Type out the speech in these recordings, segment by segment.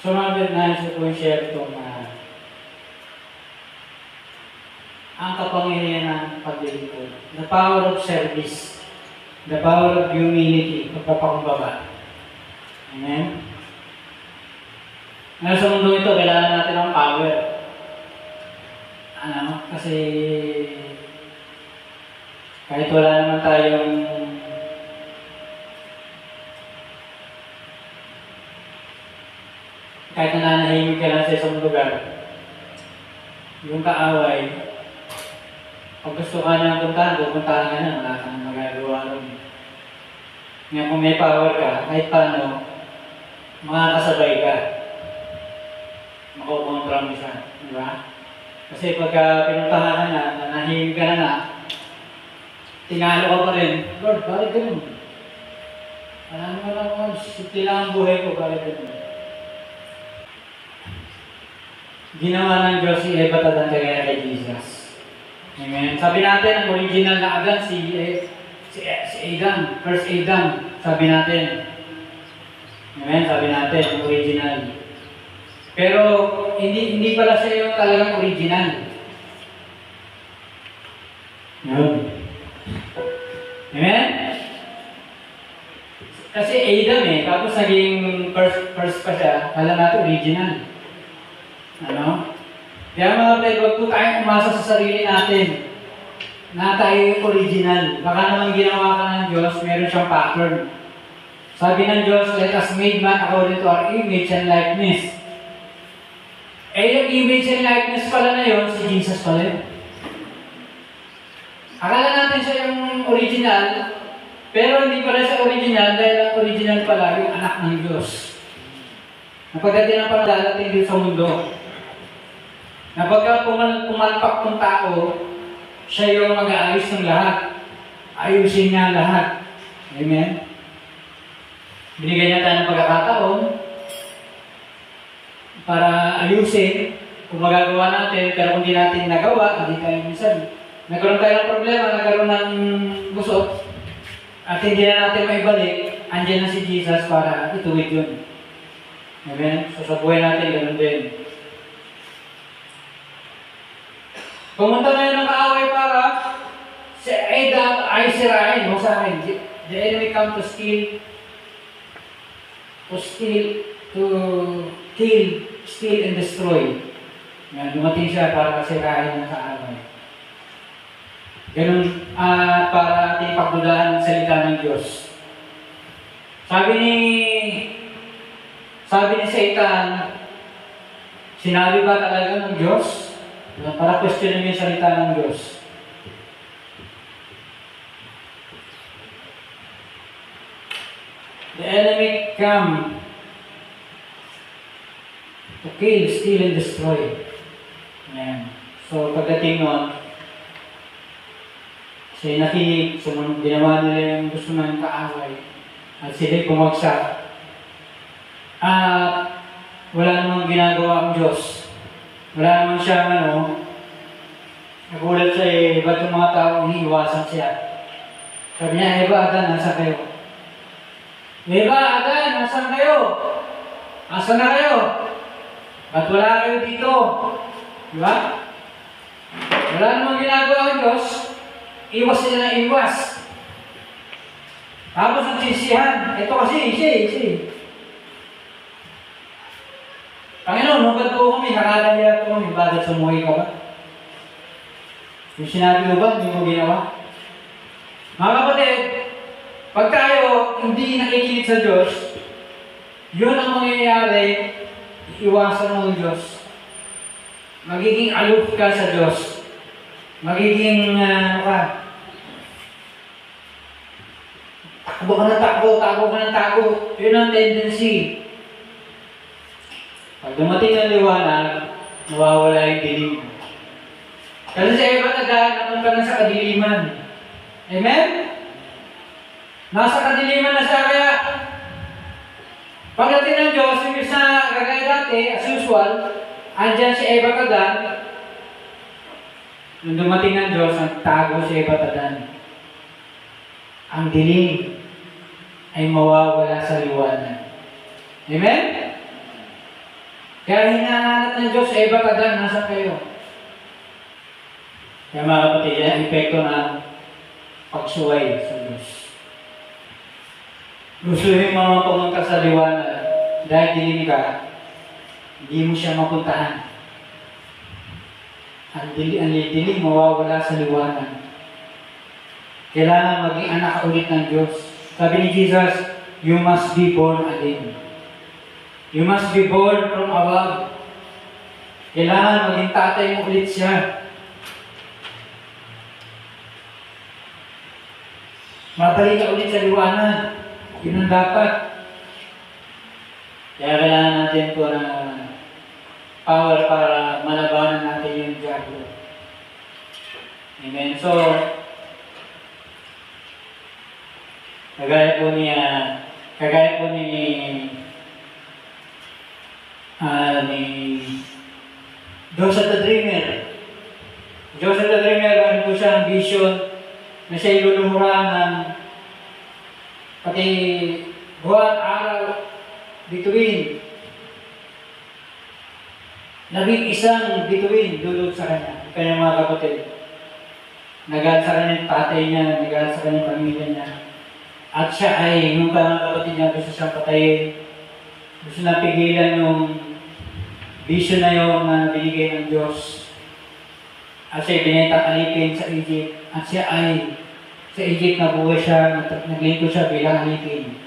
Sumunod na sa kong share itong ang kapangyarihan ng paglilingkod. The power of service. The power of humility. Pagpapakumbaba. Amen? Ngayon sa mundo ito, kailangan natin ng power. Kasi kahit wala naman tayong kahit nananahimik ka lang sa isang lugar, yung kaaway, pag gusto ka na puntahan, pupuntahan ka na, wala kang magagawa rin. Ngayon kung may power ka, kahit paano, makakasabay ka. Makukontrol siya, di ba? Kasi pagka pinuntahan ka na, nanahimik ka na, tinalo ka pa rin, Lord, bakit ganun? Alam mo lang, simple lang ang buhay ko, bakit ganun? Ginawa ng Diyos si Eva at kaya kay Jesus. Amen. Sabi natin, ang original na Adan, si Adam, first Adam, sabi natin. Amen, sabi natin, ang original. Pero, hindi pala siya yung talagang original. Yun. Amen? Kasi Adam tapos naging first pa siya, kala natin original. Ano? Kaya mga pwede, wag po tayong umasa sa sarili natin na tayo yung original. Baka naman ginawa ka ng Diyos, meron siyang pattern. Sabi ng Diyos, let us make man according to our image and likeness. Yung image and likeness pala na yun, si Jesus pala yun. Akala natin siya yung original, pero hindi pala siya original dahil ang original pala yung anak ng Diyos. Napagdating ng pagdalating dito sa mundo. Na pagka pumalpak ng tao, siya yung mag-aayos ng lahat. Ayusin niya lahat. Amen? Binigyan niya tayo ng pagkakataon para ayusin kung magagawa natin, pero kung di natin nagawa, hindi tayo minsan. Nagkaroon tayo ng problema, nagkaroon ng gusot, at hindi na natin maibalik, andyan na si Jesus para ituwid yun. Amen? So sa buhay natin, ganun din. Pumunta ngayon ng kaaway para si Adam ay sirain mo sa akin. The enemy come to steal, to kill, steal, and destroy. Yan, dumating siya para sirain ng kaaway. Ganun, para ating pagdudahan ng salita ng Diyos. Sabi ni Satan, sinabi ba talaga ng Diyos? Para questionin yung salita ng Diyos. The enemy come to kill, steal, and destroy. Ayan. So, pagdating nun, siya nakinig, sumunod, ginawa nila yung gusto ng kaaway. At sila'y bumagsak. At wala namang ginagawa ang Diyos. Wala naman siya, nagulat siya ba't yung mga tao iniiwasan siya? Sabi niya, Eva, Adan, nasaan kayo? Eva, Adan, nasaan kayo? Nasaan na kayo? Ba't wala kayo dito? Diba? Wala namang ginagawa ang Diyos. Iwas sila na iwas. Tapos ang sisihan, ito kasi, Panginoon, hanggang po kami, nakalaya po kami, bakit sumuhay ka ba? Yung sinabi mo ba, hindi mo ginawa? Mga kapatid, pag tayo hindi nakikinig sa Diyos, yun ang mangyayari, iwasan mo ng Diyos. Magiging aloof ka sa Diyos. Magiging, takbo ka ng takbo. Yun ang tendency. Pag dumating ang liwanag, nawawala yung dilim. Kasi sa Eva at Adan, napunta na sa kadiliman. Amen? Nasa kadiliman na siya, kaya pagdating ng Diyos, yung isa kagaya dati, as usual, andyan si Eva at Adan. Nung dumating ng Diyos, nagtago si Eva at Adan. Ang dilim ay mawawala sa liwanag. Amen? Kaya hinahanap ng Diyos, batagan, nasa kayo. Kaya mga kapatid, yan ang epekto ng pagsuway sa Diyos. Gustuhin mo pumunta sa liwanag dahil dilim ka, hindi mo siya mapuntahan. Ang dilim, mawawala sa liwanag. Kailangan maging anak ka ulit ng Diyos. Sabi ni Jesus, you must be born again. You must be born from above. Kailangan maging tatay mo ulit siya. Mabalik ka ulit sa liwanag. Yun ang dapat. Kaya kailangan natin po ng power para malabanan natin yung diablo. Amen. So, kagaya po ni Joseph the Dreamer. Joseph the Dreamer, meron po siyang vision na siya iluluhuran ng pati buwan, araw, bituin. Naging isang bituin dulog sa kanya. Kaya mga kapatid, nagalit sa kanyang tatay niya, nagalit sa kanyang pamilya niya. At siya ay, yung mga kapatid niya, gusto siyang patayin. Gusto na pigilan yung vision na yun na binigay ng Diyos. At siya binenta alipin sa Egypt. At siya ay sa Egypt na buhay siya, naglingkod siya bilang alipin.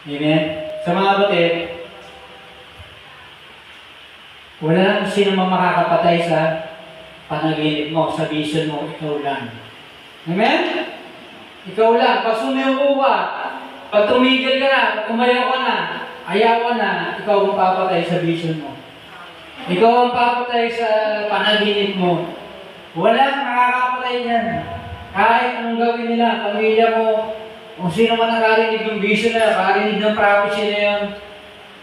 Amen? Sa mga kapatid, wala nang sino mang makakapatay sa panaginip mo, sa vision mo, ikaw lang. Amen? Ikaw lang. Pag sumuko ka, pag tumigil ka na, pag umayaw ka na, ayaw ka na, ikaw ang papatay sa vision mo. Ikaw ang papatay sa panaginip mo. Walang makakapatay niyan. Kahit anong gawin nila, pamilya mo, kung sino man nakarinig ng vision na, nakarinig ng prophecy na yun,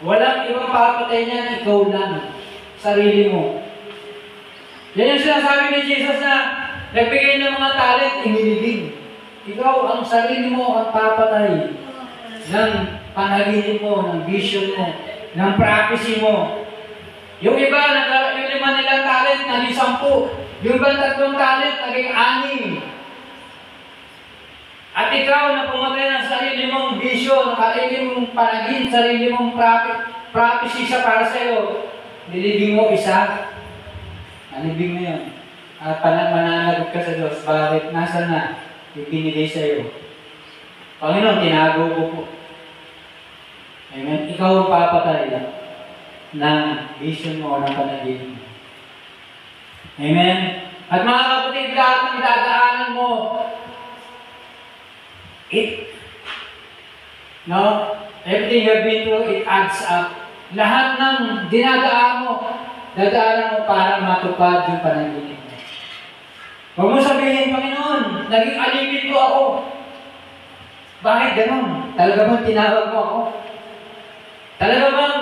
walang ibang papatay niyan, ikaw lang. Sarili mo. Yan yung sinasabi ni Jesus na nagbigay ng mga talent, inilibing. Ikaw ang sarili mo ang papatay ng panaginip mo, ng vision mo, ng prophecy mo. Yung iba, yung 5 nilang talent, naging 10. Yung iba 3 talent, naging 6. At ikaw na pumatay ng sarili mong vision, sarili mong panagin, sarili mong prophecy siya para sa iyo. Nilibing mo isa. Nalibing mo yun. At mananagot ka sa Diyos. Bakit? Nasaan na? Ibinigay sa iyo. Panginoon, tinago ko po. Amen. Ikaw ang papatay ng vision mo, ng panaginip mo. Amen. At mga kapatid, lahat ng dadaanan mo, everything you have been through, it adds up. Lahat ng dinadaan mo, dadaanan mo para matupad yung panaginip mo. Huwag mo sabihin, Panginoon, naging alipin ko ako. Bakit ganun? Talaga bang tinawag mo ako? Talaga bang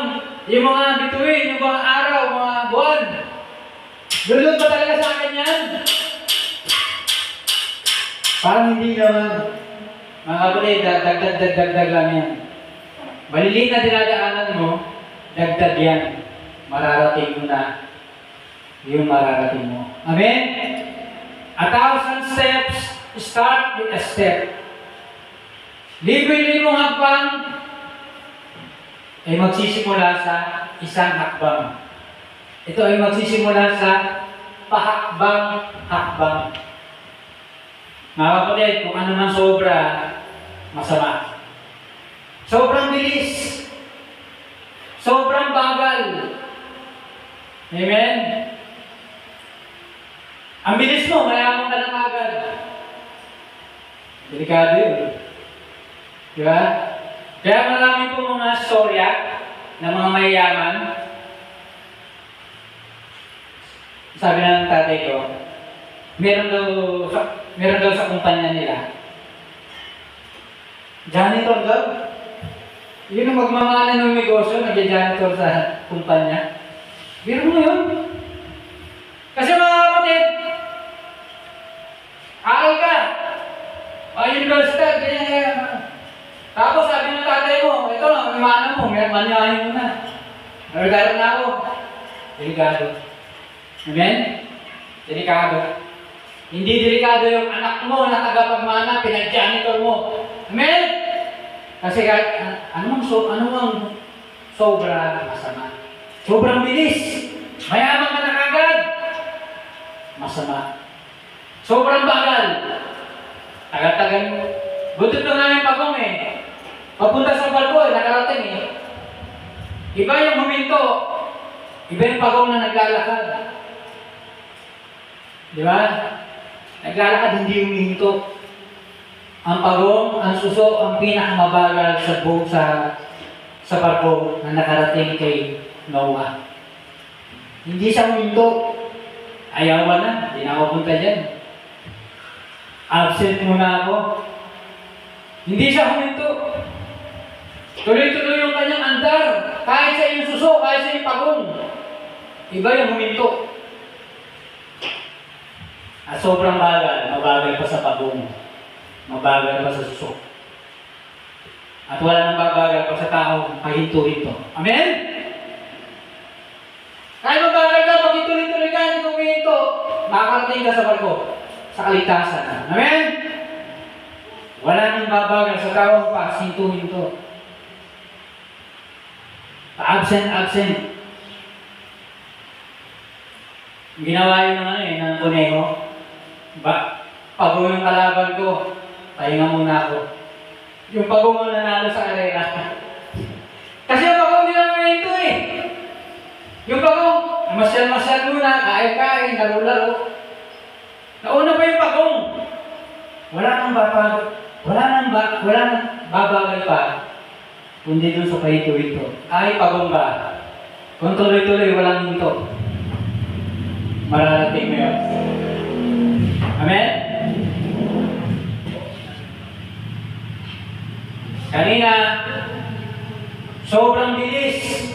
yung mga bituin, yung mga araw, mga buwan, lulod ba talaga sa akin yan? Parang hindi naman. Mga kapatid, dagdag lang yan. Maliliit na dinadaanan mo, dagdag yan. Mararating mo na yung mararating mo. Amen? 1,000 steps, start with a step. Libre-libong hakbang ay magsisimula sa isang hakbang. Ito ay magsisimula sa pahakbang-hakbang. Mga kapatid, kung ano man sobra, masama. Sobrang bilis. Sobrang bagal. Amen? Ang bilis mo, mayaman ka ng agad. Delikado yun. Diba? Kaya marami po mga storya ng mga mayayaman. Sabi ng tatay ko, meron daw sa kumpanya nila. Janitor daw. Yun ang magmamana ng negosyo, nag-janitor sa kumpanya. Biro mo yun. Kasi mga kapatid, aral ka. University, ganyan. Tapos sabi ng tatay mo, ito lang, imana mo, manyahin mo na. Nagdaro na ako. Delikado. Amen? Delikado. Hindi delikado yung anak mo na tagapagmana, pinag-janitor mo. Amen? Kasi kahit anumang sobra masama. Sobrang bilis. Mayaman ka na kagad. Masama. Sobrang bagal. Tagal-tagal mo. Butot na nga yung pagong eh. Papunta sa barko eh, nakarating eh. Iba yung huminto. Iba yung pagong na naglalakad. Di ba? Naglalakad, hindi huminto. Ang pagong, ang suso, ang pinakamabagal sa barko na nakarating kay Noah. Hindi siya huminto. Ayawan na, hindi na ako punta dyan. Absent muna ako. Hindi siya huminto. Tuloy-tuloy yung kanyang andar. Kahit sa yung suso, kahit sa yung pagong. Iba yung huminto. At sobrang bagal, mabagal pa sa pagong. Mabagal pa sa suso. At wala nang babagal pa sa tao, pahinto-hinto. Amen? Kahit mabagal ka, pag-ituloy-tuloy ka, hindi huminto, makakarating ka sa barko, sa kaligtasan. Amen? Wala nang babagal sa tao, pahinto-hinto. Absent. Ginawa yun ng kuneho. Pagong yung kalaban ko, pahinga muna ako. Yung pagong ang nanalo sa karera. Kasi yung pagong hindi naman ito eh. Yung pagong, masyal muna, kain-kain, laro-laro. Nauna pa yung pagong. Wala nang babagal pa. Kundi doon sa pahito-hito. Ay, pagong ka. Kung tuloy-tuloy, walang hinto. Mararating mo yun. Amen? Kanina, sobrang bilis.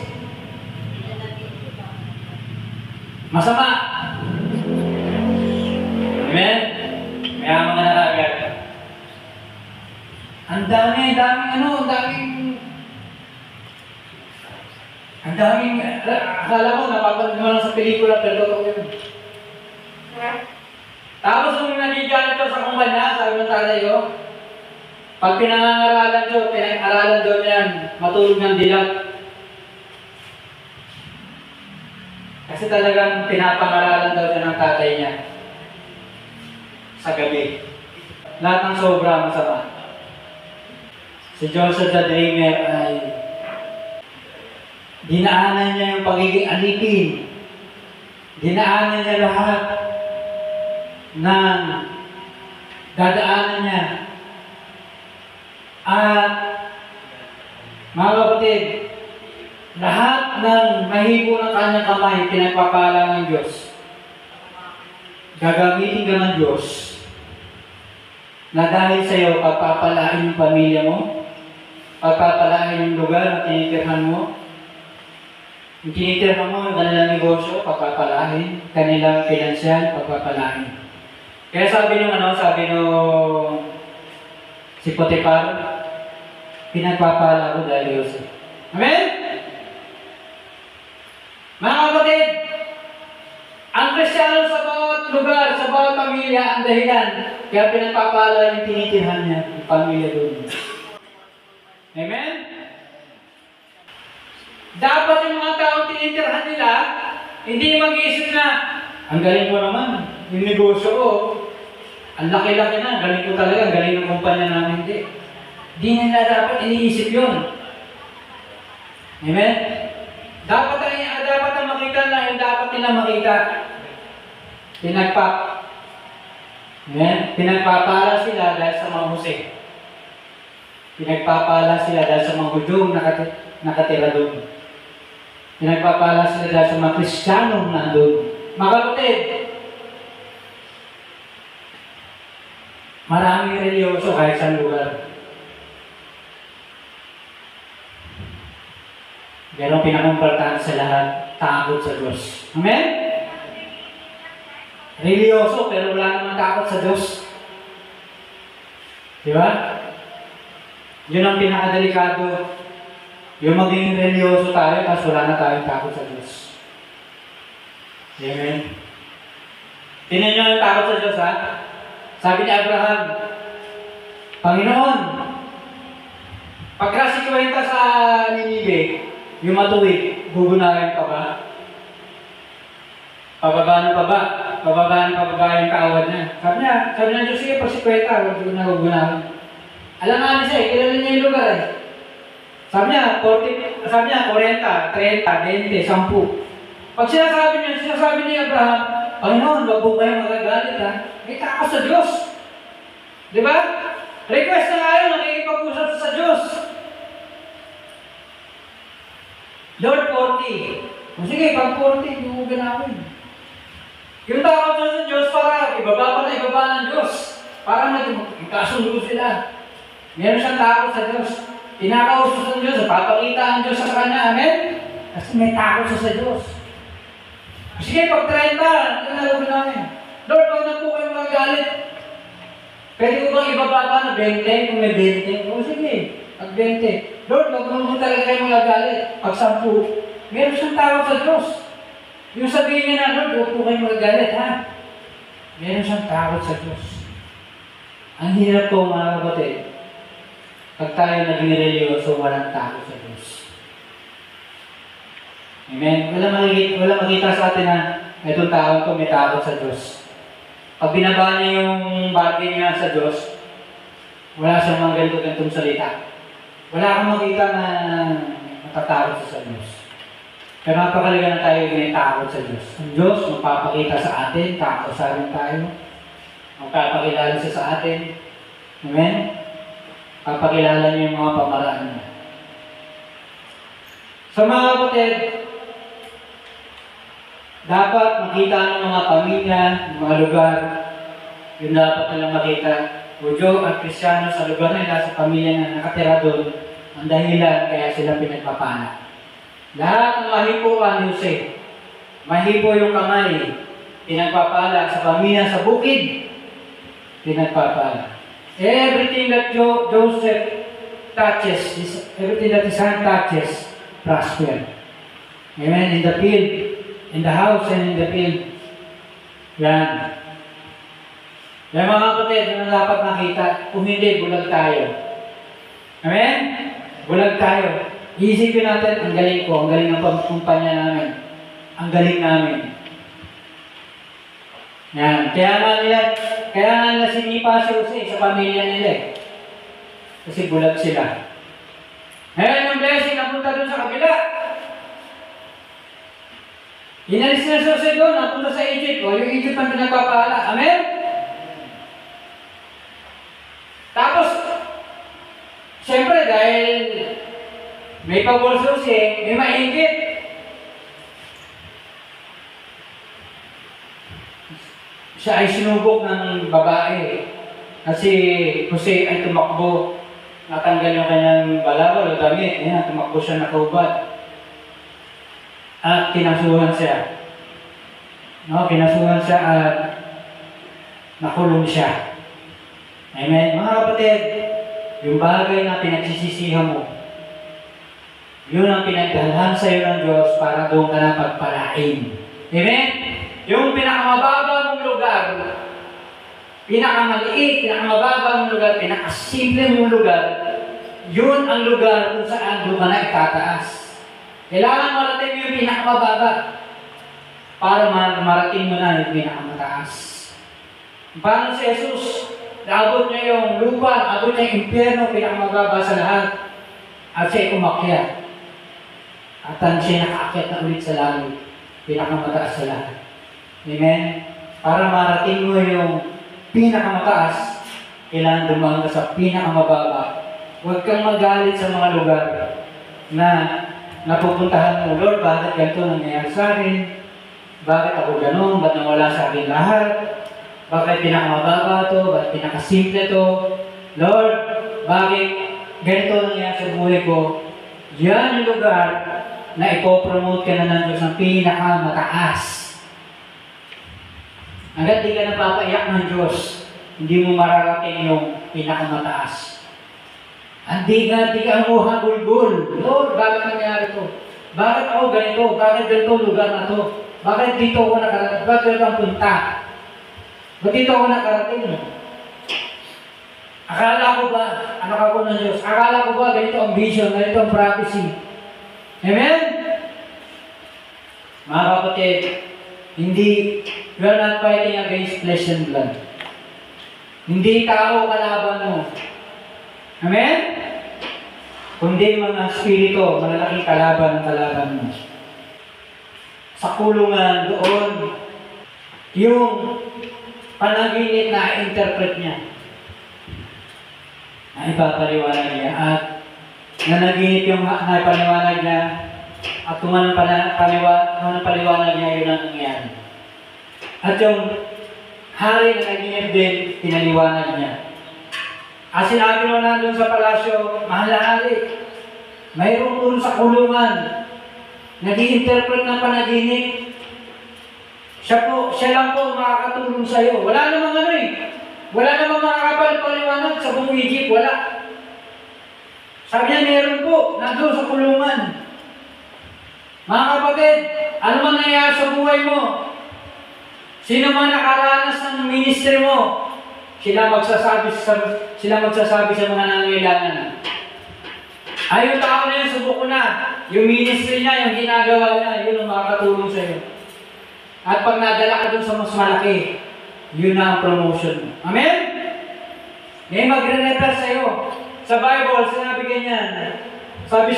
Masama. Amen? Kaya mga naragad. Ang daming, akala mo, napapanood mo lang sa pelikula, pero totoo yun. Tapos nung nagigyan ito sa kumpanya, sabi ng tatay ko, pag pinangaralan doon yan, matulog ng dilat. Kasi talagang pinapangaralan daw siya ng tatay niya sa gabi. Lahat ng sobra masama. Si Joseph the Dreamer ay dinaanan niya yung pagiging alipin. Dinaanan niya lahat ng dadaanan niya. At mga kapatid, lahat ng mahibo ng kanyang kamay, pinagpapala ng Diyos. Gagamitin ka ng Diyos na dahil sa iyo, pagpapalain yung pamilya mo, pagpapalain yung lugar na tinitirhan mo, yung tinitirhan mo yung kanilang negosyo, pagpapalain, kanilang financial, pagpapalain. Kaya sabi nung si Potiphar, pinagpapala ko dahil Yosef. Amen? Mga kapatid, ang Kristiyano sa bawat lugar, sa bawat pamilya, ang dahilan, kaya pinagpapala yung tinitirhan niya, yung pamilya doon. Amen? Dapat yung mga taong tinitirhan nila, hindi mag-iisip na, ang galing ko naman, yung negosyo ko, ang laki-laki na, galing ko talaga, galing ng kumpanya namin, hindi. Hindi nila dapat iniisip yun. Amen? Dapat ang makita na yung dapat nila makita. Amen? Pinagpapala sila dahil sa mga Jose. Pinagpapala sila dahil sa mga Hudyong nakatira doon. Pinagpapala sila dahil sa mga Kristiyanong nandun. Mga kapatid, maraming religyoso kahit sa lugar. Pero pinakaimportante sa lahat, takot sa Diyos. Amen? Religyoso, pero wala naman takot sa Diyos. Di ba? Yun ang pinakadelikado. Yung maging religyoso tayo, tapos wala na tayong takot sa Diyos. Amen? Tingnan nyo yung takot sa Diyos, ha? Sabi ni Abraham, Panginoon, pagkasikwenta sa Ninive, yung matuwid, gugunahin ka ba? Pababa yung kaawad niya. Sabi niya, Diyos, sige, pagsikwenta, huwag na gugunahin. Alam nga niya siya, kilala niya yung lugar eh. Sabi niya, 40, 30, 20, 10. Pag sinasabi ni Abraham, Panginoon, wag mo kayong magagalit ha. May takot sa Diyos. Di ba? Request na nga yun, nakikipag-usap sa Diyos. Lord, 40. Sige, pag 40, hindi mo ganapin. Yung takot sa Diyos para ibaba ng Diyos. Para magkasundo sila. Meron siyang takot sa Diyos. Tinakausap sa Diyos, papakita ang Diyos sa kanya. Amen? Kasi may takot siya sa Diyos. Sige, pag 30, tinalawin namin. Lord, wag na po kayo magagalit. Pwede ko bang ibababa na 20 kung may 20? O sige, pag 20. Lord, wag mo talaga kayo magagalit. Pag 10, meron siyang takot sa Diyos. Yung sabihin niya na, Lord, wag po kayo magagalit, ha? Meron siyang takot sa Diyos. Ang hirap po, mga kapatid. Pag tayo naging religyoso, walang takot sa Diyos. Amen? Wala makita sa atin na itong tao ito may takot sa Diyos. Pag binaba niya yung bagay niya sa Diyos, wala siyang mga ganitong salita. Wala kang makita na matatakot sa Diyos. Pero napakalaga na tayo may takot sa Diyos. Ang Diyos magpapakita sa atin, kakausapin tayo. Magpapakilala siya sa atin. Amen? Papakilala niyo yung mga pamaraan niya. Sa mga kapatid, dapat makita ng mga pamilya, mga lugar, yung dapat nilang makita. Hudyo at Kristiyano sa lugar nila, sa pamilya na nakatira doon, ang dahilan kaya sila pinagpapala. Lahat ng mahipuan ni Jose, mahipo yung kamay, pinagpapala sa pamilya sa bukid, pinagpapala. Everything that Joseph touches, everything that his hand touches, prosper. Amen? In the field, in the house, and in the field. Yan. Yan mga kapatid, yun ang dapat makita. Kung hindi, bulag tayo. Amen? Bulag tayo. Iisipin natin, ang galing ko, ang galing ng kumpanya namin. Ang galing namin. Yan. Kaya nga nila sinipa si Jose sa pamilya nila eh. Kasi bulag sila. Ngayon yung blessing napunta doon sa kabila. Inalis na si Jose doon, napunta sa Egypt. O yung Egypt ang pinagpapahala. Amen? Tapos, siyempre dahil may pabor si Jose, may maingit. Siya ay sinubok ng babae. Kasi Jose ay tumakbo. Natanggal yung kanyang balabal o damit. Ayan, tumakbo siya nakaubad. At kinasuhan siya. No, kinasuhan siya at nakulong siya. Amen. Mga kapatid, yung bagay na pinagsisisihan mo, yun ang pinagdalhan sa iyo ng Diyos para doon ka na pagpalain. Amen? Yung pinakamababa mong lugar, pinakamaliit, pinakamababa mong lugar, pinakasimple mong lugar, yun ang lugar kung saan doon ka na itataas. Kailangan marating mo yung pinakamababa para marating mo na yung pinakamataas. Paano si Jesus? Naabot niya yung lupa, naabot niya yung impyerno, pinakamababa sa lahat. At siya umakyat. At siya nakaakyat na ulit sa langit, pinakamataas sa lahat. Amen? Para marating mo yung pinakamataas, kailangan dumaan ka sa pinakamababa. Huwag kang magalit sa mga lugar na napupuntahan mo, Lord, bakit ganito nangyayari sa akin? Bakit ako ganun? Ba't nawala sa akin lahat? Bakit pinakamababa to? Bakit pinakasimple to? Lord, bakit ganito nangyayari sa buhay ko? Yan yung lugar na ipopromote ka na ng Diyos ng pinakamataas. Hanggat di ka napapaiyak ng Diyos, hindi mo mararating yung pinakamataas. Hindi ka mo hagulgul. Lord, bakit nangyari to? Bakit ako ganito? Bakit ganito lugar na to? Bakit dito ako nakarating? Bakit dito ang punta? Ba't dito ako nakarating? Akala ko ba, anak ako ng Diyos, akala ko ba ganito ang vision, ganito ang prophecy? Amen? Mga kapatid, we are not fighting against flesh and blood. Hindi tao kalaban mo. Amen? Kundi mga spirito, malalaking kalaban ang kalaban mo. Sa kulungan doon, yung panaginip na interpret niya, na ipapaliwanag niya, at nanaginip yung naipaliwanag niya, at kung anong paliwanag niya, yun ang nangyari. At yung hari na naginip din, pinaliwanag niya. At sinabi mo nandun sa palasyo, mahal na hari, mayroon doon sa kulungan, nag-i-interpret ng panaginip. Siya lang po makakatulong sa iyo. Wala namang wala namang makakapaliwanag sa buong Egypt, wala. Sabi niya, meron po, nandun sa kulungan. Mga kapatid, ano man nangyari sa buhay mo, sino man nakaranas ng ministry mo, sila magsasabi sa mga nangailangan. Ay, yung tao na yun, subok ko na. Yung ministry niya, yung ginagawa niya, yun ang makakatulong sa iyo. At pag nadala ka dun sa mas malaki, yun na ang promotion mo. Amen? May magre-refer sa iyo. Sa Bible, sinabi ganyan. Sabi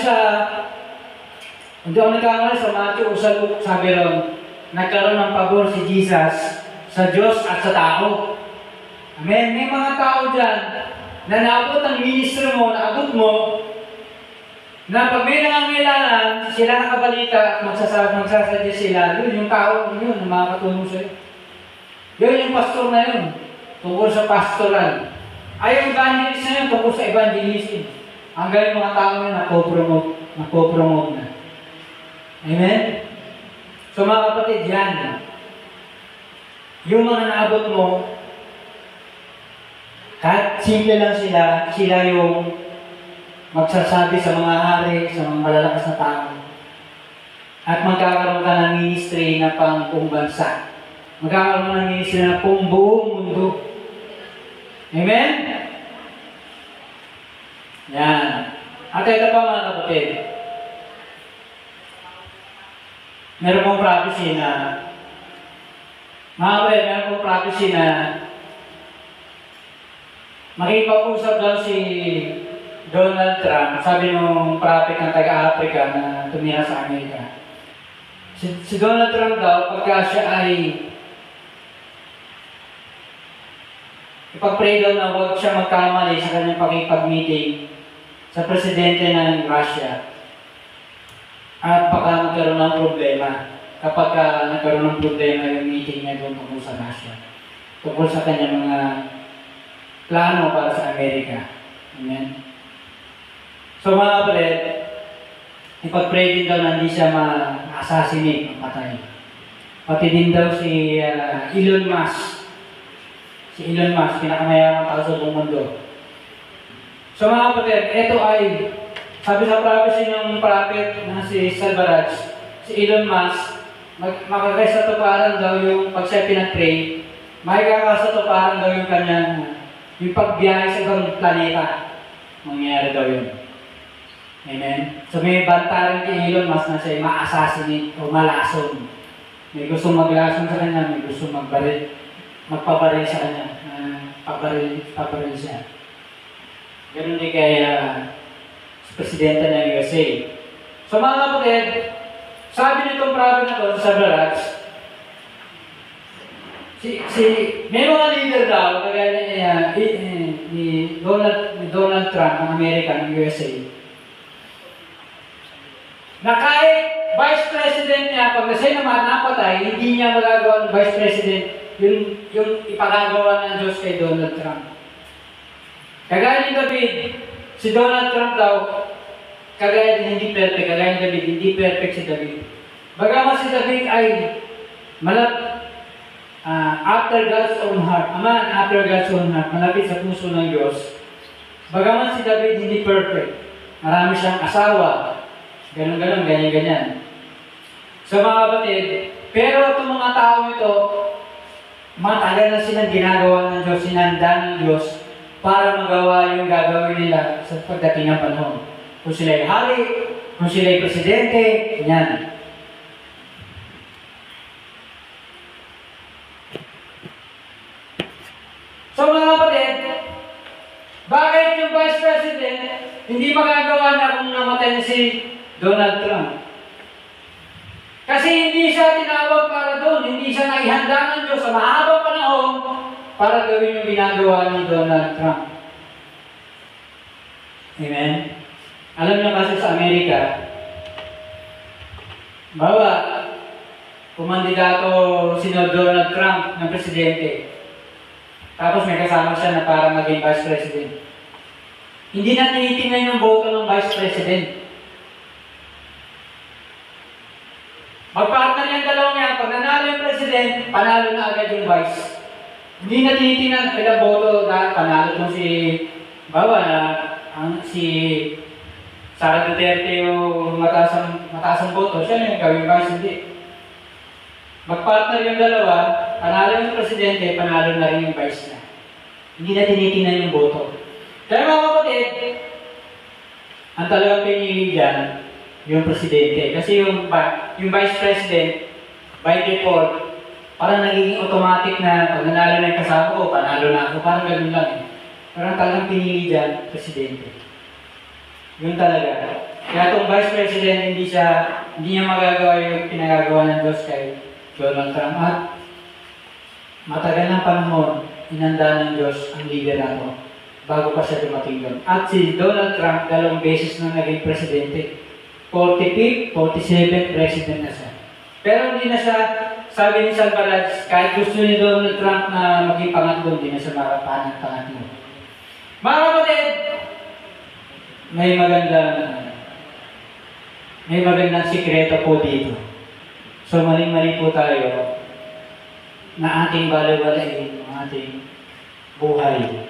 hindi ako nagkamali sa Matthew o sa Luke, sabi ron, nagkaroon ng pabor si Jesus sa Diyos at sa tao. Amen? May mga tao dyan na naabot ang ministry mo, naabot mo, na pag may nangangailangan, sila nakabalita, magsasadya sila, yun yung tao, yun, ang makakatulong sa'yo. Yun yung pastor na yun, tungkol sa pastoral. Ay, yung evangelist na yun, tungkol sa evangelism. Ang galing mga tao yun, napopromote na. Amen? So mga kapatid, yan. Yung mga naabot mo, kahit simple lang sila yung magsasabi sa mga hari, sa mga malalakas na tao. At magkakaroon ka ng ministry na pang buong bansa. Magkakaroon ka ng ministry na pang buong mundo. Amen? Yan. At ito pa mga kapatid. Meron pong prophecy na meron pong prophecy na makipag-usap daw si Donald Trump, sabi nung prophet ng taga-Africa na tumira sa Amerika. Si Donald Trump daw, pagka siya ay ipag-pray daw na huwag siya magkamali sa kanyang pakipag-meeting sa presidente ng Russia. At baka magkaroon ng problema kapag nagkaroon ng problema yung meeting niya doon tungkol sa Russia. Tungkol sa kanyang mga plano para sa Amerika. Amen? So mga kapatid, ipag-pray din daw na hindi siya ma-assassinate, mapatay. Pati din daw si Elon Musk. Si Elon Musk, pinakamayamang tao sa buong mundo. So mga kapatid, ito ay, sabi sa prophecy ng prophet na si Salvaraj, si Elon Musk, makakasatuparan daw yung pag siya pinag-pray, makakasatuparan daw yung kanyang, yung pagbiyahe sa ibang planeta. Mangyayari daw yun. Amen? So may banta rin kay Elon Musk na siya ma-assassinate o malason. May gusto maglason sa kanya, may gusto magpabaril sa kanya. Pabaril siya. Ganun din kay Presidente ng USA. So mga kapatid, sabi nitong prophet na to sa Baraj, may mga leader daw, kagaya ni Donald Trump ng Amerika, ng USA, na kahit Vice President niya, pag siya naman napatay, hindi niya magagawa ng Vice President yung ipagagawa ng Diyos kay Donald Trump. Kagaya ni David, si Donald Trump daw, kagaya din hindi perfect, kagaya ni David, hindi perfect si David. Bagaman si David ay after God's own heart, after God's own heart, malapit sa puso ng Diyos, Bagaman si David hindi perfect. Marami siyang asawa. Ganon-ganon, ganyan-ganyan. So mga kapatid, pero itong mga tao ito, matagal na silang ginagawa ng Diyos, sinanda ng Diyos para magawa yung gagawin nila sa pagdating ng panahon. Kung sila'y hari, kung sila'y presidente, yan. So mga kapatid, bakit yung Vice President hindi magagawa na kung namatay na si Donald Trump? Kasi hindi siya tinawag para doon, hindi siya naihanda ng Diyos sa mahabang panahon para gawin yung ginagawa ni Donald Trump. Amen? Alam niyo kasi sa Amerika, bawa, kumandidato si Donald Trump ng presidente. Tapos may kasama siya na para maging Vice President. Hindi na tinitingnan yung boto ng Vice President. Magpartner yung dalawang yan. Pag nanalo yung President, panalo na agad yung Vice. Hindi na tinitingnan ilang boto na panalo kung si si Sara Duterte yung mataasang boto. Siya na yung gawing Vice, hindi. Magpartner yung dalawa, panalo yung presidente, panalo na rin yung vice niya. Hindi na tinitingnan yung boto. Kaya mga kapatid, ang talagang pinili dyan, yung presidente. Kasi yung vice president, by default, parang nagiging automatic na pag nanalo na yung kasama ko, panalo na ako. Parang gano'n lang eh. Parang talagang pinili dyan, presidente. Yun talaga. Kaya itong vice president, hindi niya magagawa yung pinagagawa ng Diyos kay Donald Trump. At matagal ng panahon, inanda ng Diyos ang leader nato bago pa siya dumating doon. At si Donald Trump, 2 beses na naging presidente. 45, 47 president na siya. Pero hindi na siya, sabi ni Salvarez, kahit gusto ni Donald Trump na maging pangatlo, hindi na siya marapahan ng pangatlo. Mga kapatid, may magandang sikreto po dito. So, mali-mali po tayo na ating baliwalain ang ating buhay.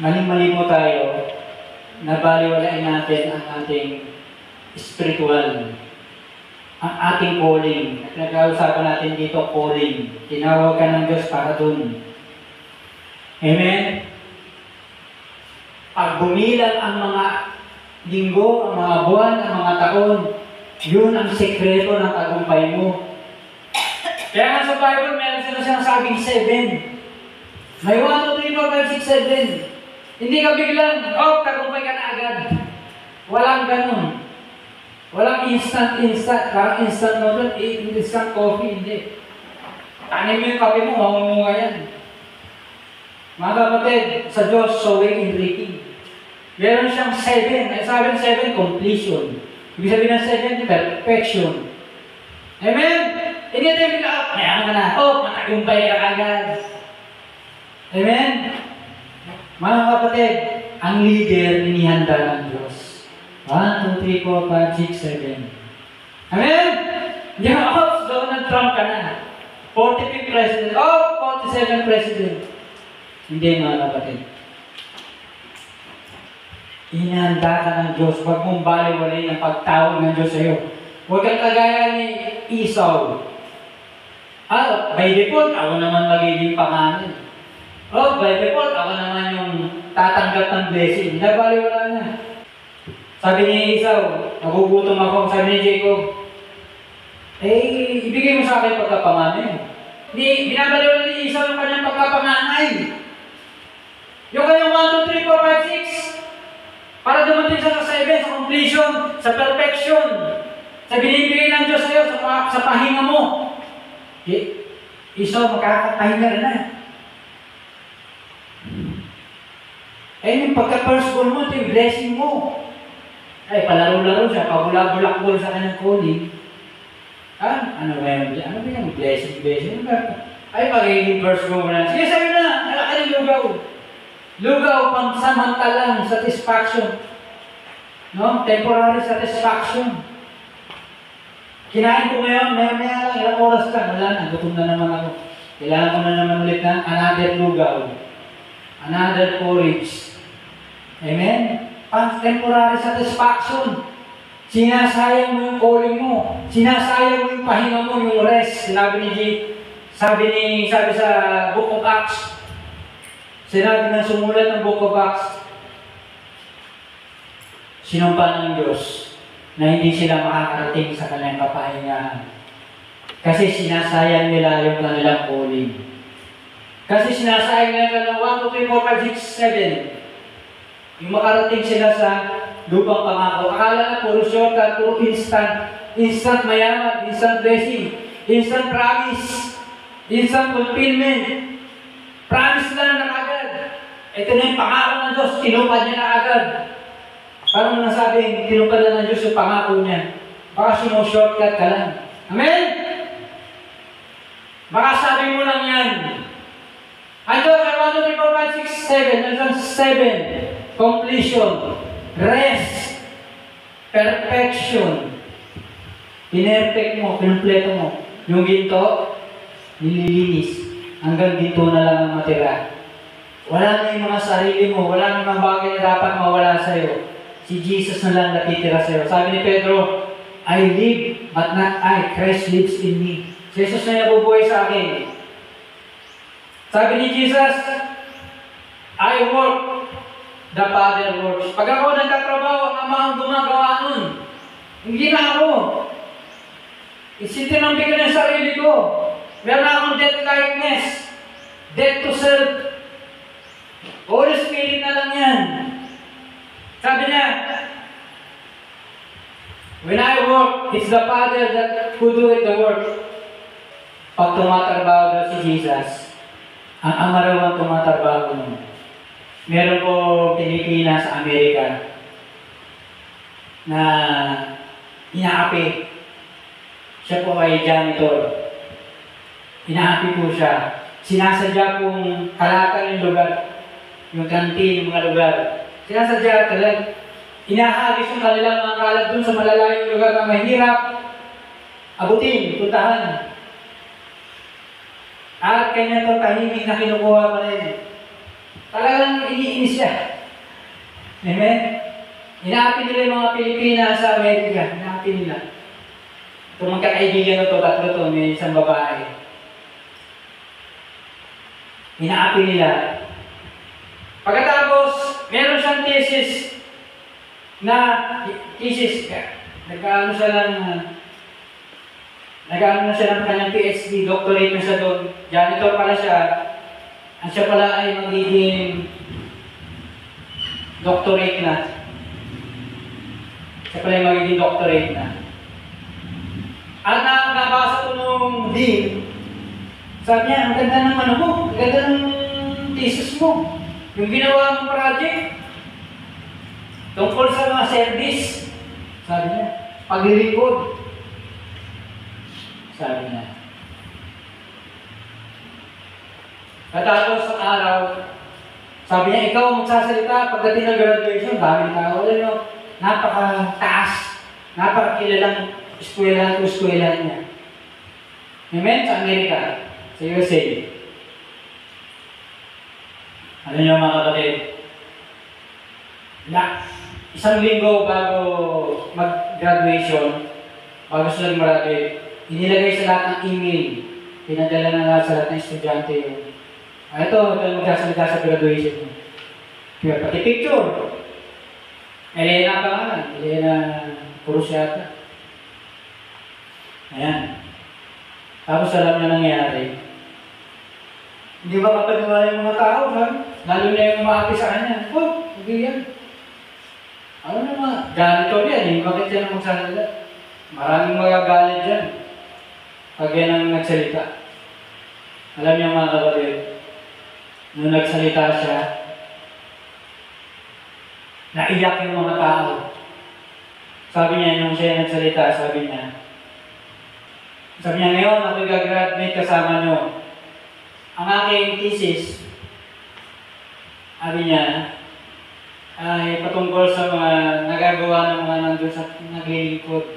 Mali-mali po tayo na baliwalain natin ang ating spiritual, ang ating calling. At nag-ausapan natin dito, calling. Tinawag ka ng Diyos para dun. Amen? Pag bumilang ang mga linggo, ang mga buwan, ang mga taon, yun ang sekreto ng tagumpay mo. Kaya nga sa Bible, meron sila sinasabing 7. May 1, 2, 3, 4, 5, 6, 7. Hindi ka biglang, tagumpay ka na agad. Walang ganun. Walang instant. Parang instant noodle, instant coffee, hindi. Tanin mo yung kape mo, mamumunga yan. Mga kapatid, sa Diyos, sowing and reaping. Meron siyang 7. Ay sabi ng 7, completion. Ibig sabihin ng 7, perfection. Amen? Hindi tayo bigla, kaya ka na, matagumpay ka agad. Amen? Mga kapatid, ang leader, inihanda ng Diyos. 1, 2, 3, 4, 5, 6, 7. Amen? Hindi ka, Donald Trump ka na. 45 president, 47 president. Hindi mga kapatid. Inihanda ka ng Diyos. Huwag mong baliwalay ng pagtawag ng Diyos sa iyo. Huwag kang kagaya ni Esau. By default, ako naman magiging pangalan. By default, ako naman yung tatanggap ng blessing. Nabaliwala na. Sabi ni Esau, nagugutom ako. Sabi ni Jacob, ibigay mo sa akin pagkapanganay. Hindi, binabaliwala ni Esau yung kanyang pagkapanganay. Yung kanyang 1, 2, 3, 4, 5, 6. Para dumating siya sa 7, sa completion, sa perfection, sa binibigay ng Diyos sa iyo, sa pahinga mo. Esau, makakapahinga rin na. Yung pagka-firstborn mo, ito yung blessing mo. Palaro-laro siya, pabulak-bulak-bol sa kanyang calling. Ano ba yung blessing? Pagiging firstborn mo na. Sige, sabi na, alaka ng lugaw. Lugaw, pang-samantalang satisfaction. No? Temporary satisfaction. Kinain ko ngayon, maya lang, ilang oras ka, wala na, gutom na naman ako. Kailangan ko na naman ulit ng another lugaw. another porridge. Amen? Temporary satisfaction. Sinasayang mo yung calling mo. Sinasayang mo yung pahinga mo, yung rest. Sabi sa Book of Acts, sinabi ng sumulat ng Book of Acts, sinumpa ng Diyos na hindi sila makakarating sa kanilang kapahingahan. Kasi sinasayang nila yung kanilang calling. Kasi sinasayang nila kanilang 1, 2, 3, 4, 5, 6, 7. Yung makarating sila sa lupang pangako. Akala na puro shortcut, puro instant mayaman, instant blessing, instant promise, instant fulfillment. Promise lang na agad. Ito na yung pangako ng Diyos, tinupad niya na agad. Parang nasabing, tinupad na ng Diyos yung pangako niya. Baka shortcut ka lang. Amen? Baka sabi mo lang yan. Ang Diyos, 1, 2, 3, 4, 5, 6, 7. Nandiyan 7. Completion. Rest. Perfection. Pinerfect mo, pinumpleto mo. Yung ginto, nililinis. Hanggang ginto na lang ang matira. Wala na yung mga sarili mo. Wala na mga bagay na dapat mawala sa'yo. Si Jesus na lang natitira sa'yo. Sabi ni Pedro, I live, but not I. Christ lives in me. Si Jesus na nabubuhay sa akin. Sabi ni Jesus, I work, the Father works. Pag ako nagtatrabaho, ang Ama ang gumagawa nun. Hindi na ako. Isintinambing ko na yung sarili ko. Meron na akong death likeness. Death to self. Holy Spirit na lang yan. Sabi niya, when I work, it's the Father that who do it the work. Pag tumatrabaho daw si Jesus, ang Ama raw ang tumatrabaho nun. Meron po Pilipinas sa Amerika na inaapi. Siya po ay janitor. Inaapi po siya. Sinasadya pong kalakal yung lugar. Yung kantin, yung mga lugar. Sinasadya talaga. Inahagis yung kanilang mga kalat dun sa malalayong lugar na mahirap abutin, puntahan. At kanya ito tahimik na kinukuha pa rin. Talagang iniinis siya. Amen? Inaapi nila yung mga Pilipinas sa Amerika. Inaapi nila. Ito magkakaibigan ito, tatlo ito, may isang babae. Inaapi nila. Pagkatapos, meron siyang thesis na nag-ano na siya ng kanyang PhD, doctorate na siya doon. Janitor pala siya. Ang siya pala ay magiging doctorate na. Siya pala ay magiging doctorate na. At nabasa ko nung dean, sabi niya, ang ganda ng ano mo, ang ganda ng thesis mo. Yung ginawa mong project, tungkol sa mga service, sabi niya, paglilingkod. Sabi niya. Katapos sa araw, sabi niya, ikaw magsasalita pagdating ng graduation, daming tao. Alam mo, napaka-taas, napaka-kilalang eskwela niya. Amen? Sa Amerika, sa USA. Alam niyo mga kapatid, isang linggo bago mag-graduation, bago sila graduate, inilagay sa lahat ng email, pinadala na lahat sa lahat ng estudyante yun. Ito magsasalita sa graduation mo. Pati picture. Elena pa nga, Elena Purusyata. Ayan. Tapos alam na nangyari. Hindi ba kapaniwala yung mga tao, ha? Lalo na yung umaapi sa kanya. Oh, hindi yan. Ano naman? Janitor yan, bakit yan ang magsasalita? Maraming magagalit dyan. Pag yan ang nagsalita. Alam niyo mga kapatid, nung nagsalita siya, naiyak yung mga tao. Sabi niya, nung siya nagsalita, sabi niya, ngayon ako gagraduate kasama niyo. Ang aking thesis, sabi niya, ay patungkol sa mga nagagawa ng mga nandun sa naglilingkod.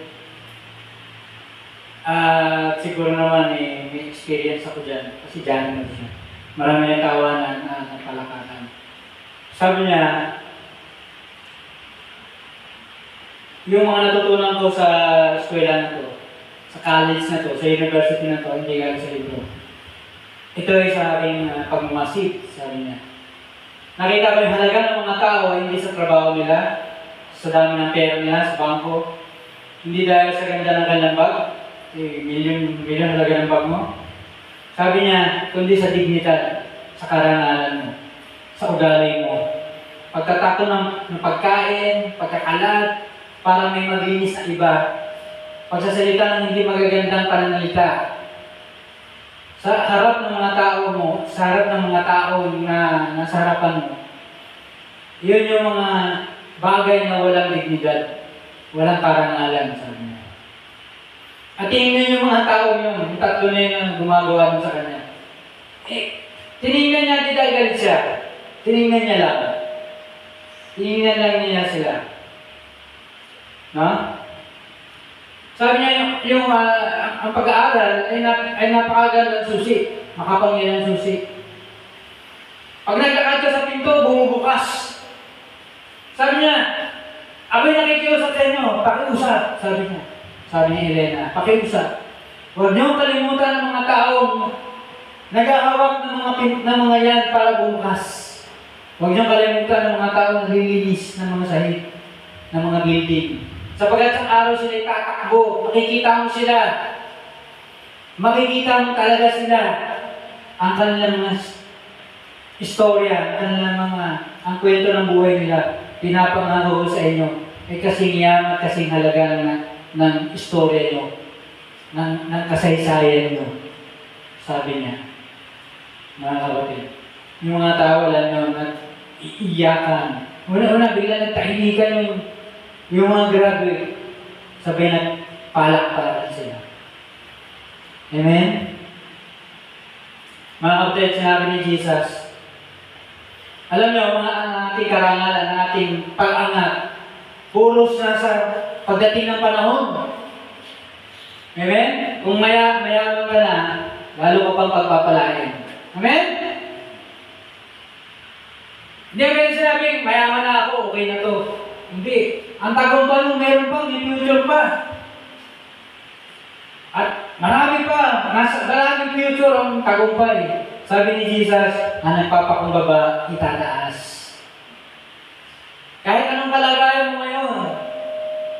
At siguro naman may experience ako dyan. Kasi dyan naman siya. Marami na tawanan na palakatan. Sabi niya, yung mga natutunan ko sa eskwela na to, sa college na to, sa university na to, hindi galing sa libro. Ito ay sa aking pagmamasid, sabi niya. Nakita ko yung halaga ng mga tao, hindi sa trabaho nila, sa dami ng pera nila, sa bangko, hindi dahil sa ganda ng kanilang bag, milyon halaga ng bag mo. Sabi niya, kundi sa dignidad, sa karangalan mo, sa ugali mo. Pagkatapon ng pagkain, pagkakalat, para may maglinis na iba. Pagsasalita ng hindi magagandang pananalita. Sa harap ng mga tao mo, sa harap ng mga tao na nasa harapan mo, yun yung mga bagay na walang dignidad, walang karangalan, sabi niya. At tingnan yung mga tao yun, yung tatlo na yun ang gumagawa mo sa kanya. Tinignan niya, di dahil galit siya. Tinignan niya lang. Tinignan lang niya sila. No? Sabi niya, ang pag-aaral ay napakagandang susi. Makapangyayang susi. Pag naglakad ka sa pinto, bumubukas. Sabi niya, ako'y nakikiusap sa inyo, pakiusap, sabi niya. Sabi ni Elena, pakiusap. Huwag niyong kalimutan ng mga taong nag-ahawak ng mga yan para bumukas. Huwag niyong kalimutan ng mga taong naglilinis ng mga sahig, ng mga building. Sapagkat sa araw sila itatakbo, makikita mo sila. Makikita mo talaga sila ang kanilang mga istorya, ang kwento ng buhay nila. Pinapangako ko sa inyo, ay kasing yaman at kasing halaga ng istorya nyo, ng kasaysayan nyo. Sabi niya, mga kapatid, yung mga tao wala nang iiyakan. Una-una, bigla nagtahimikan yung mga graduate. Sabi nagpalak-palakan sila. Amen? Mga kapatid, sinabi ni Jesus, alam niyo, ang ating karangalan, ang ating pag-angat, puros na sa pagdating ng panahon. Amen? Kung mayaman ka na, lalo ka pang pagpapalain. Amen? Hindi naman sinabing, mayaman na ako, okay na to. Hindi. Ang tagumpay mo, meron pang, may future pa. At marami pa, maraming future ang tagumpay. Sabi ni Jesus, ang nagpapakumbaba, itataas. Kahit anong kalagayan mo ngayon,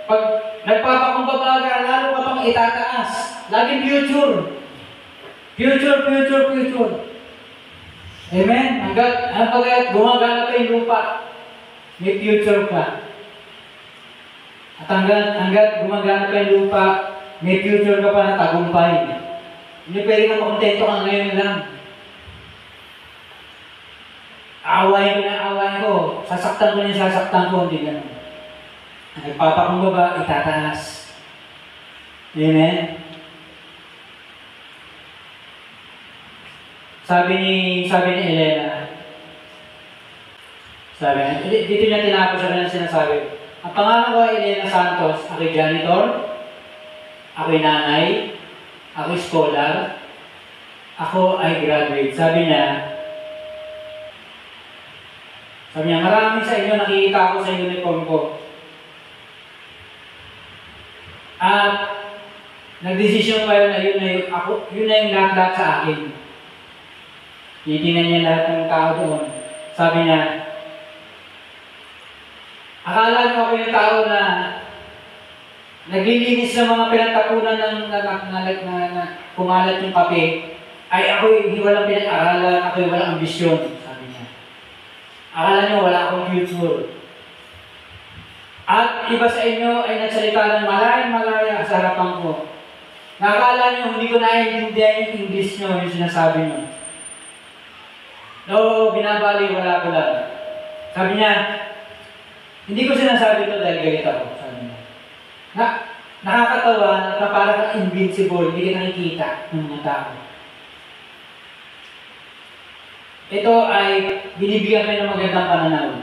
pag nagpapakumbaba ka, lalo ka pang itataas. Laging future. Future. Amen? Hanggat gumagana pa yung lupa, may future ka. At hanggat gumagana pa yung lupa, may future ka pa na tagumpay. Hindi pwede ka makontento ka ngayon lang. Awayin ko. Sasaktan ko, hindi ganun. Ang nagpapakumbaba, itataas. Amen? Sabi ni Elena, dito niya tinapos sa kanyang sinasabi, ang pangalan ko ay Elena Santos, ako'y janitor, ako'y nanay, ako'y scholar, ako ay graduate. Sabi niya, maraming sa inyo nakikita ko sa uniform ko. At nagdesisyon kayo na yun na yung lahat sa akin. Titingnan niya lahat ng tao doon. Sabi niya, akala niyo ako yung tao na naglilinis ng mga pinagtapunan na kumalat yung kape, ay ako'y walang pinag-aralan, ako'y walang ambisyon. Akala niyo wala akong future. At iba sa inyo ay nagsalita ng malaya sa harapan ko. Nakakala niyo hindi ko naiintindihan yung English niyo, yung sinasabi niyo. No, binabali, wala ko lang. Sabi niya, hindi ko sinasabi ito dahil galit ako. Sabi niya. Nakakatawa na parang kang invincible, hindi ka nakikita ng mga tao. Ito ay binibigyan kayo ng magandang pananaw.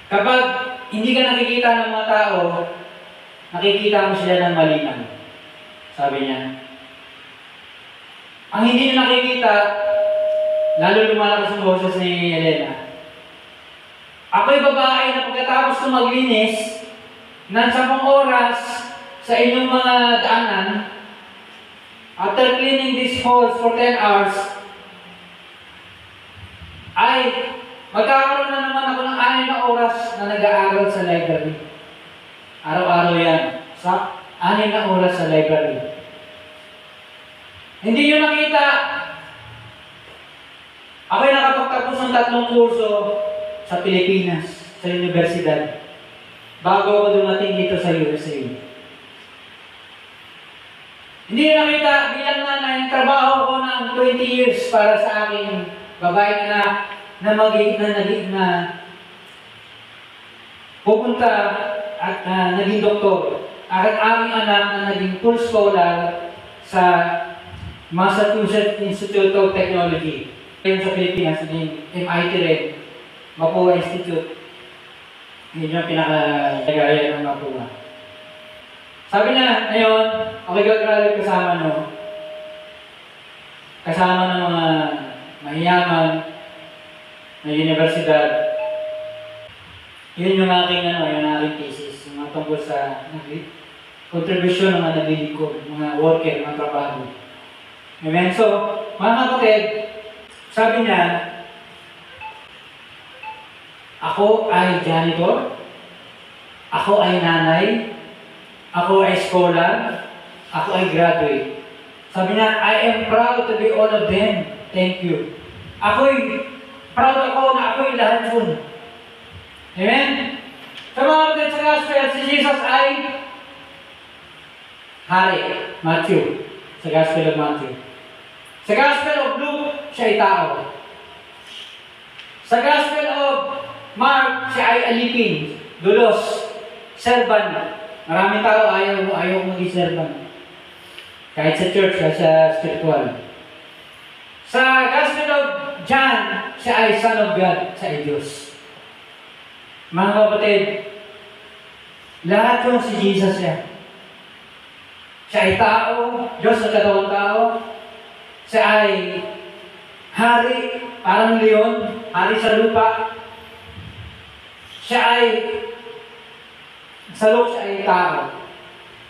Kapag hindi ka nakikita ng mga tao, nakikita mo sila ng malinaw. Sabi niya. Ang hindi nyo nakikita, lalo lumalakas ang boses ni Elena. Ako'y babae na pagkatapos ko maglinis ng 10 oras sa inyong mga daanan, after cleaning these halls for 10 hours, ay magkakaroon na naman ako ng 6 na oras na nag-aaral sa library. Araw-araw yan. Sa 6 na oras sa library. Hindi nyo nakita. Ako'y nakapagtapos ng 3 kurso sa Pilipinas, sa universidad, bago ako dumating dito sa USA. Hindi nyo nakita, bilang nanay, trabaho ko ng 20 years para sa aking babae na pupunta at naging doktor. At aming anak na naging full scholar sa Massachusetts Institute of Technology. Yung sa Pilipinas, yung MIT rin, Mapua Institute. Yun yung pinaka-gaya ng Mapua. Sabi na, ngayon, ako gagraduate kasama ng mga mahiyaman na universidad. Yun yung aking thesis, yung mga tungkol sa contribution ng mga naglilingkod, mga worker, mga trabaho. Amen? So, mga kapatid, sabi niya, ako ay janitor, ako ay nanay, ako ay scholar, ako ay graduate. Sabi niya, I am proud to be all of them. Thank you. Proud ako na ako'y lahat yun. Amen? Sa mga kapatid sa gospel, si Jesus ay hari. Matthew. Sa gospel of Matthew. Sa gospel of Luke, siya ay tao. Sa gospel of Mark, siya ay alipin, dulos, servant. Maraming tao ayaw maging servant. Kahit sa church, sa spiritual. Sa gospel of John, siya ay Son of God, siya ay Diyos. Mga kapatid, lahat yung si Jesus siya. Siya ay tao, Diyos na katawang tao. Siya ay hari, parang leon, hari sa lupa. Siya ay, sa Luke siya ay tao,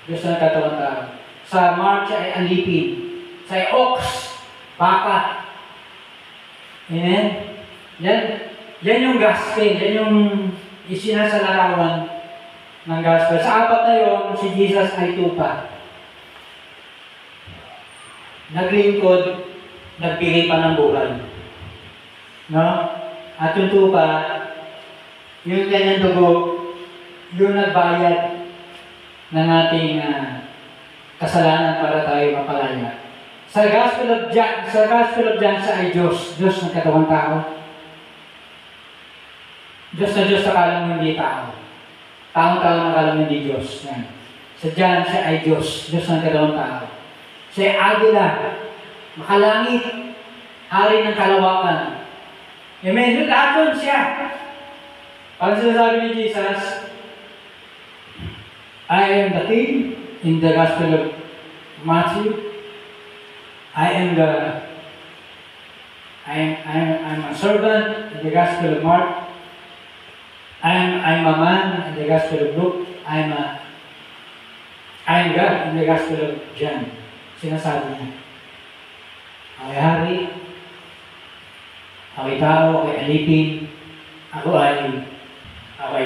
Diyos na katawang tao. Sa Mark siya ay alipin. Siya ay ox, baka. Amen? Yan yung gospel, yan yung isinasalarawan ng gospel. Sa 4 na yun, si Jesus ay tupa. Naglingkod, nagbigay pa ng buhay. No? At yung tupa, yung kanyang dugo, yung nagbayad ng ating kasalanan para tayo mapalaya. Sa Gospel of John, siya ay Diyos. Diyos ng katawang tao. Diyos na Diyos akala mo hindi tao. Taong-tao na akala mo hindi Diyos. Yan. Sa John, siya ay Diyos. Diyos ng katawang tao. Siya ay agila, makalangit, hari ng kalawakan. Amen. Lahat yun siya. Pag sinasabi ni Jesus, I am the king in the Gospel of Matthew. I'm a servant in the Gospel of Mark. I'm a man in the Gospel of Luke. I'm God in the Gospel of John. Sinasabi niya. Ako'y hari, ako'y tao, ako'y alipin, ako ay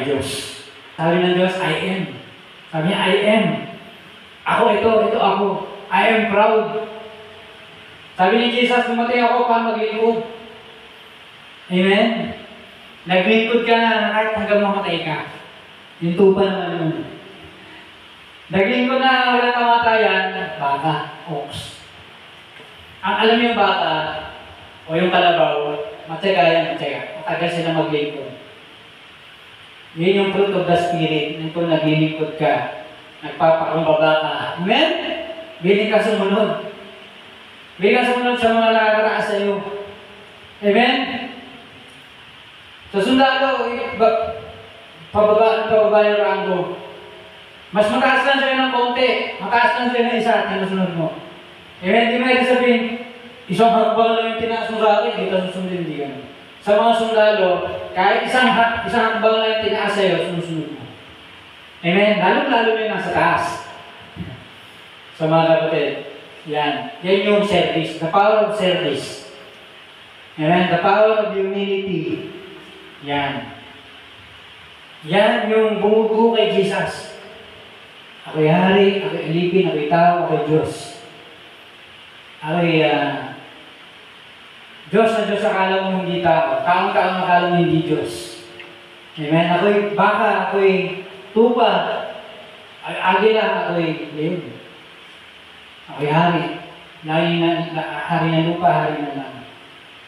Diyos. Sabi ng Diyos, I am. Sabi niya, I am. Ito ako. I am proud. Sabi ni Jesus, dumating ako para maglingkod. Amen? Naglingkod ka na kahit hanggang mamatay ka. Yung tupa naman yun. Naglingkod na walang kamatayan, baka, ox. Ang alam yung baka, o yung kalabaw, matyaga. Matagal sila maglingkod. Yun yung fruit of the Spirit. Yung kung naglilingkod ka, nagpapakumbaba ka. Amen? Biling ka sumunod. Biling ka sumunod sa mga nakakataas sa iyo. Amen? Sa sundalo, pababa yung rango. Mas mataas lang sa'yo ng konti. Mataas lang sa'yo ng isa at sinusunod mo. Amen? Di mo sabihin, isang hakbang lang yung tinaas mo sa akin, dito susundin, hindi ganun. sa mga sundalo, kahit isang hakbang na yung tinaas sa'yo, sinusunod mo. Amen? Lalo-lalo na yung nasa taas. Sa mga kapatid, yan. Yan yung service. The power of service. Amen? The power of humility. Yan. Yan yung bumubuo kay Jesus. Ako'y hari, ako'y alipin, ako'y tao, ako'y Diyos. Ako'y Diyos na Diyos akala mo hindi tao. Taong-taong akala mo hindi Diyos. Amen? Ako'y baka, ako'y tupa, agila, ako'y leon. Ako'y hari. Hari ng lupa, hari ng langit.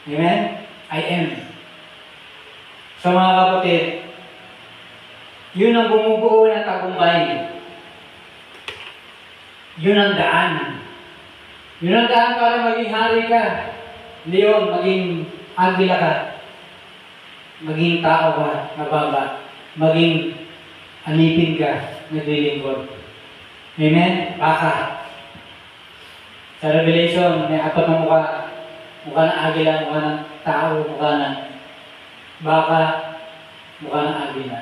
Amen? I am. So mga kapatid, yun ang bumubuo ng tagumpay. Yun ang daan. Yun ang daan para maging hari ka. Leon, maging agila ka. Maging tao ka, mababa. Maging alipin ka, naglilingkod. Amen? Baka. Sa Revelation, may 4 na mukha. Mukha ng agila, mukha ng tao, mukha ng baka, mukha ng agila.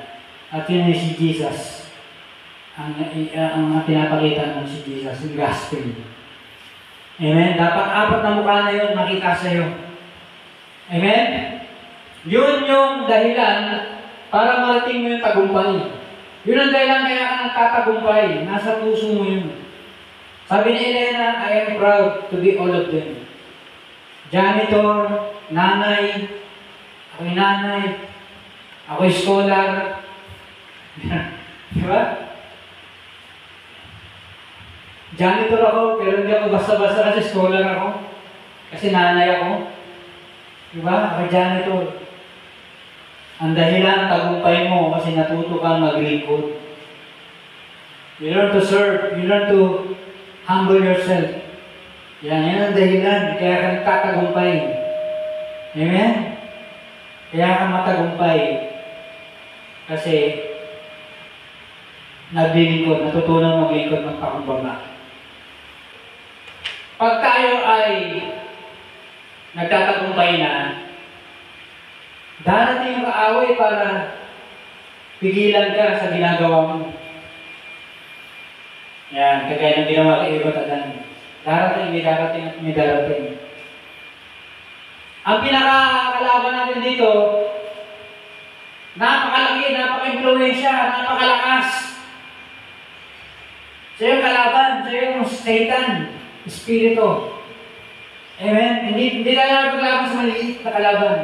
At yun ay si Jesus. Ang pinapakita ng si Jesus, yung gospel. Amen? Dapat 4 na mukha na yun makita sa iyo. Amen? Yun yung dahilan para marating mo yung tagumpay. Yun ang dahilan kaya ka nagtatagumpay. Nasa puso mo yun. Sabi ni Elena, I am proud to be all of them. Janitor, nanay, ako'y nanay, ako'y scholar. Diba? Janitor ako, pero hindi ako basta-basta kasi scholar ako. Kasi nanay ako. Diba? Ako janitor. Ang dahilan ng tagumpay mo kasi natuto kang maglingkod. You learn to serve. You learn to humble yourself. Yan ang dahilan. Kaya ka nagtatagumpay. Amen? Kaya ka matagumpay. Kasi naglilingkod, natutunan maglingkod ng pakumbaba. Pag tayo ay nagtatagumpay na, darating yung kaaway para pigilan ka sa ginagawa mo. Yan, kagaya ng ginawa kay Ibot Adan. Darating, may darating at may darating. Ang pinakakalaban natin dito, napakalaki, napaka-influensya, napakalakas. Siya yung kalaban, siya yung Satan, Espiritu. Amen? Hindi tayo nagpaglaban sa maliit na kalaban.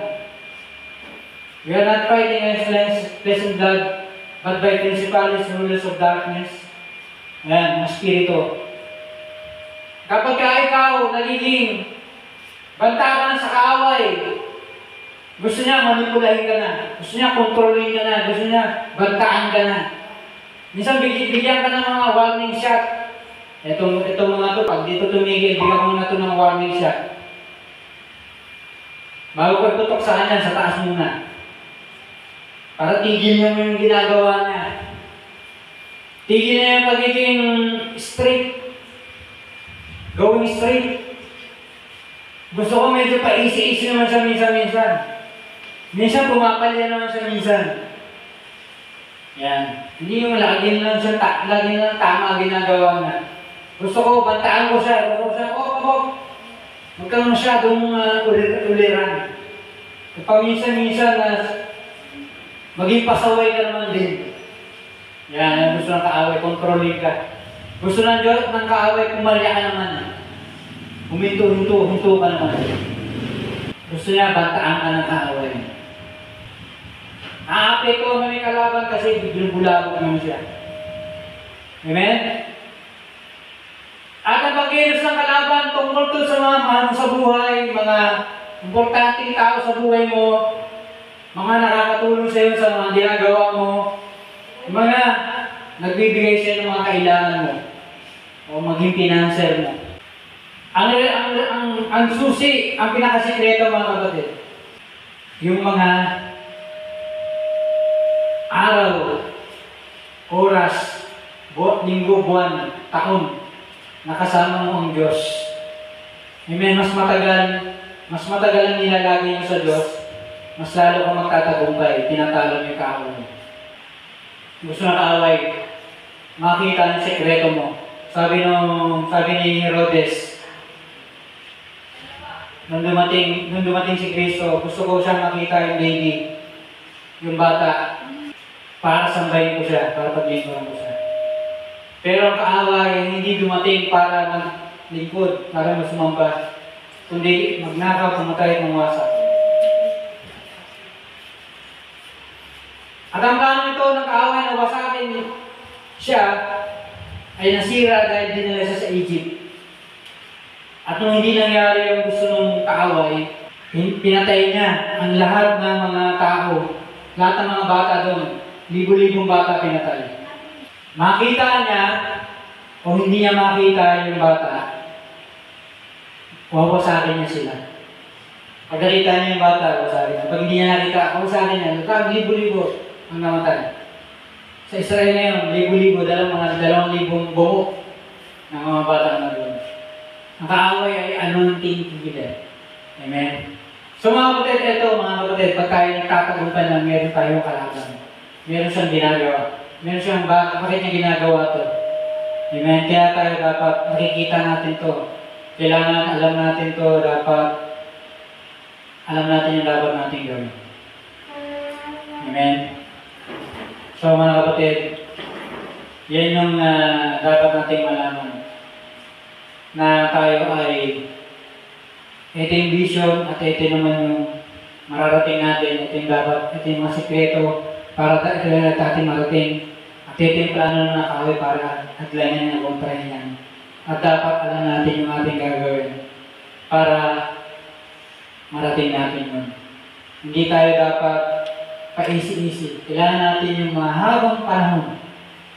We are not fighting against flesh and blood, but by principalities, rulers of darkness. Ayan, ang Espiritu. Kapag ikaw nagiging banta ka na sa kaaway, gusto niya manipulahin ka na, gusto niya kontrolin ka na, gusto niya bantaan ka na. Minsan bigyan ka ng mga warning shot. Itong mga to, pag dito tumigil, bigyan ko na to ng warning shot. Bago ka tutok sa kanya, sa taas muna. Para tigil niya mo yung ginagawa niya. Tigil niya yung pagiging straight. Going straight. Gusto ko medyo pa-easy naman siya minsan-minsan. Minsan pumapalya naman siya minsan. Yan. Hindi yung lagi lang tama ginagawa na. Gusto ko, bantaan ko siya. Gusto ko siya, huwag kang masyadong uliran. Paminsan-minsan na maging pasaway ka naman din. Yan, gusto ng kaaway, kontrolin ka. Gusto ng Diyos ng kaaway, pumalya ka naman. Huminto ka naman. Gusto niya, bantaan ka ng kaaway. Aapi ko na may kalaban kasi binubulabog naman siya. Amen? At ang pag-iinos ng kalaban tungkol to sa mga mahal sa buhay, mga importanteng tao sa buhay mo, mga nakakatulong sa iyo sa mga ginagawa mo, mga nagbibigay sa iyo ng mga kailangan mo, o maging financer mo. Ang susi, ang pinakasikreto mga kapatid, yung mga araw, oras, linggo, buwan, taon, nakasama mo ang Diyos. Amen. Mas matagal ang nilalagay mo sa Diyos mas lalo kang magtatagumpay, tinatalo mo yung kaaway. Gusto na kaaway, makita ang sekreto mo. Sabi ni Herodes, nung dumating si Kristo, gusto ko siya makita yung baby, yung bata, para sambahin ko siya, para paglingkuran ko siya. Pero ang kaaway, hindi dumating para maglingkod, para masumamba, kundi magnakaw, pumatay at mawasak. At ang plano ito ng kaaway na wasakin siya ay nasira dahil dinala siya sa Egypt. At nung hindi nangyari yung gusto ng kaaway, pinatay niya ang lahat ng mga tao, lahat ng mga bata doon, libo-libong bata pinatay. Makita niya o hindi niya makita yung bata, wawasakin niya sila. Pag nakita niya yung bata, wawasakin niya. Pag hindi niya nakita, wawasakin niya. Libo-libo ang namatay. Sa Israel ngayon, libo-libo, dalawang libong buo ng mga bata na doon. Ang kaaway ay anointing together. Amen? So mga kapatid, ito mga kapatid, pag tayo nagtatagumpay na meron tayong kalaban. Meron siyang ginagawa. Meron siyang bakit niya ginagawa to. Amen? Kaya tayo dapat nakikita natin to. Kailangan alam natin to, dapat alam natin yung dapat natin gawin. Amen? So mga kapatid, yan yung dapat nating malaman. Na tayo ay ito yung vision at ito naman yung mararating natin. Ito yung mga sikreto para natin marating. At ito yung plano ng nakaway para hadlangan ng kontrahin yan. At dapat alam natin yung ating gagawin para marating natin yun. Hindi tayo dapat paisi-isi. Kailangan natin yung mahabang panahon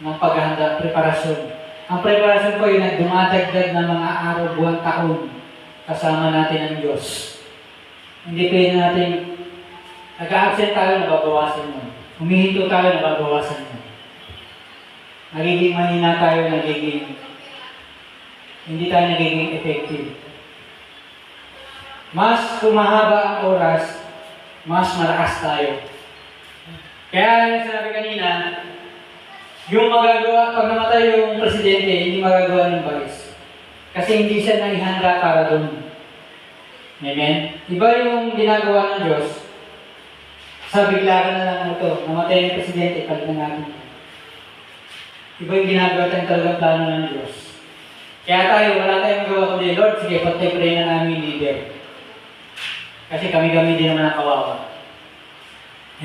ng paghahanda, preparasyon. Ang preparasyon ko ay dumadagdag ng mga araw, buwan, taon kasama natin ang Diyos. Hindi pwede natin nag-a-absent tayo, nababawasan mo. Humihinto tayo, nababawasan mo. Nagiging mahina tayo, hindi tayo nagiging effective. Mas kumahaba ang oras, mas malakas tayo. Kaya yung sinabi kanina, yung magagawa, pag namatay yung presidente, hindi magagawa ng baris. Kasi hindi siya naihanda para doon. Amen? Iba yung ginagawa ng Diyos. Sa bigla na lang ito, namatay yung presidente, palitan natin. Iba yung ginagawa tayong talagang plano ng Diyos. Kaya tayo, wala tayong magawa kundi, Lord, sige, pag-pray na namin leader. Kasi kami-kami din naman ang kawawa.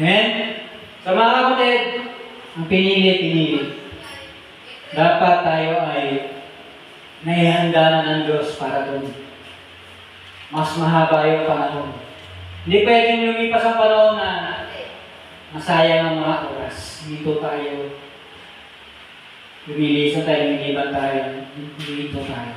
Amen? Sa mga kapatid, ang pinili. Dapat tayo ay naihanda na ng Diyos para doon. Mas mahaba yung panahon. Hindi pwedeng lumipas ang panahon na masayang ang mga oras. Dito tayo. Lumilisan tayo, lumiban tayo. Dito tayo.